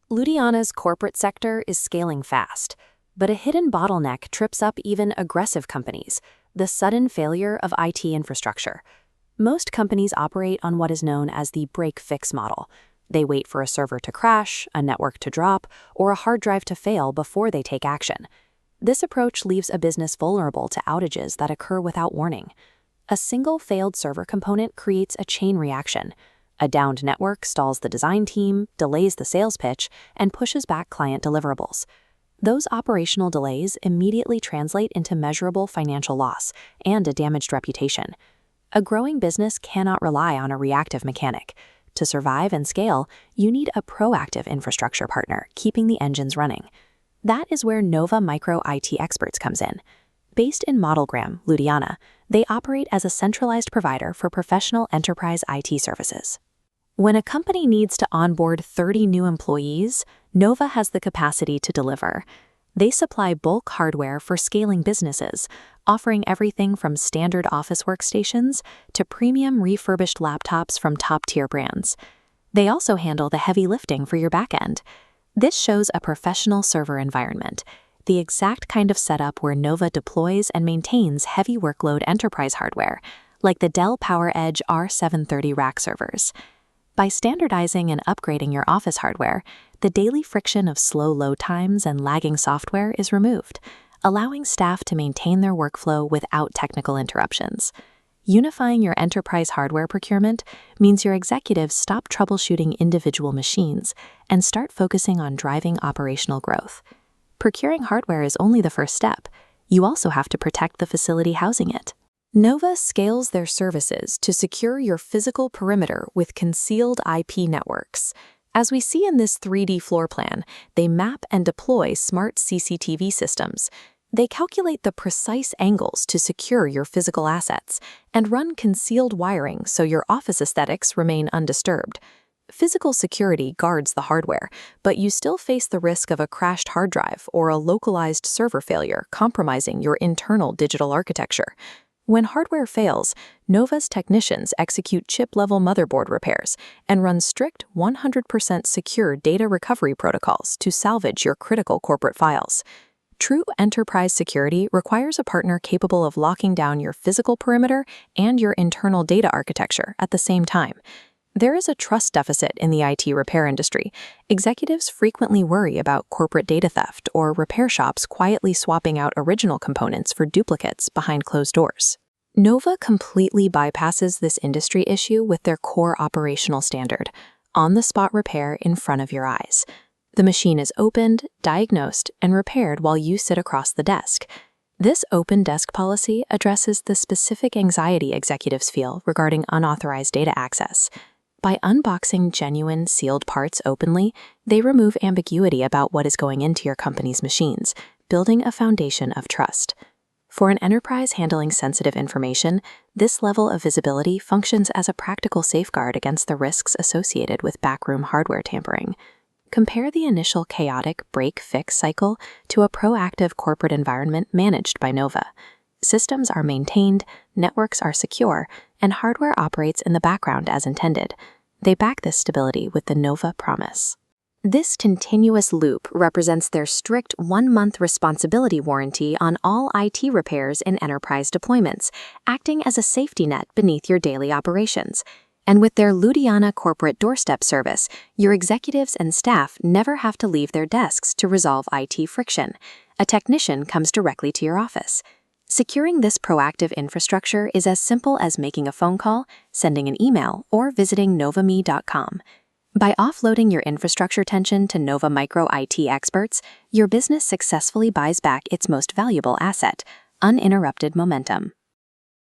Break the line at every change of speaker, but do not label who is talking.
Ludhiana's corporate sector is scaling fast, but a hidden bottleneck trips up even aggressive companies: the sudden failure of IT infrastructure. Most companies operate on what is known as the break-fix model. They wait for a server to crash, a network to drop, or a hard drive to fail before they take action. This approach leaves a business vulnerable to outages that occur without warning. A single failed server component creates a chain reaction. A downed network stalls the design team, delays the sales pitch, and pushes back client deliverables. Those operational delays immediately translate into measurable financial loss and a damaged reputation. A growing business cannot rely on a reactive mechanic. To survive and scale, you need a proactive infrastructure partner keeping the engines running. That is where Nova Micro IT Experts comes in. Based in Modelgram, Ludhiana, they operate as a centralized provider for professional enterprise IT services. When a company needs to onboard 30 new employees, Nova has the capacity to deliver. They supply bulk hardware for scaling businesses, offering everything from standard office workstations to premium refurbished laptops from top-tier brands. They also handle the heavy lifting for your backend. This shows a professional server environment, the exact kind of setup where Nova deploys and maintains heavy workload enterprise hardware, like the Dell PowerEdge R730 rack servers. By standardizing and upgrading your office hardware, the daily friction of slow load times and lagging software is removed, allowing staff to maintain their workflow without technical interruptions. Unifying your enterprise hardware procurement means your executives stop troubleshooting individual machines and start focusing on driving operational growth. Procuring hardware is only the first step. You also have to protect the facility housing it. Nova scales their services to secure your physical perimeter with concealed IP networks. As we see in this 3D floor plan, they map and deploy smart CCTV systems. They calculate the precise angles to secure your physical assets and run concealed wiring so your office aesthetics remain undisturbed. Physical security guards the hardware, but you still face the risk of a crashed hard drive or a localized server failure compromising your internal digital architecture. When hardware fails, Nova's technicians execute chip-level motherboard repairs and run strict 100% secure data recovery protocols to salvage your critical corporate files. True enterprise security requires a partner capable of locking down your physical perimeter and your internal data architecture at the same time. There is a trust deficit in the IT repair industry. Executives frequently worry about corporate data theft or repair shops quietly swapping out original components for duplicates behind closed doors. Nova completely bypasses this industry issue with their core operational standard: on-the-spot repair in front of your eyes. The machine is opened, diagnosed, and repaired while you sit across the desk. This open desk policy addresses the specific anxiety executives feel regarding unauthorized data access. By unboxing genuine, sealed parts openly, they remove ambiguity about what is going into your company's machines, building a foundation of trust. For an enterprise handling sensitive information, this level of visibility functions as a practical safeguard against the risks associated with backroom hardware tampering. Compare the initial chaotic break-fix cycle to a proactive corporate environment managed by Nova. Systems are maintained, networks are secure, and hardware operates in the background as intended. They back this stability with the Nova promise. This continuous loop represents their strict 1-month responsibility warranty on all IT repairs in enterprise deployments, acting as a safety net beneath your daily operations. And with their Ludhiana corporate doorstep service, your executives and staff never have to leave their desks to resolve IT friction. A technician comes directly to your office. Securing this proactive infrastructure is as simple as making a phone call, sending an email, or visiting novame.com. By offloading your infrastructure tension to Nova Micro IT Experts, your business successfully buys back its most valuable asset: uninterrupted momentum.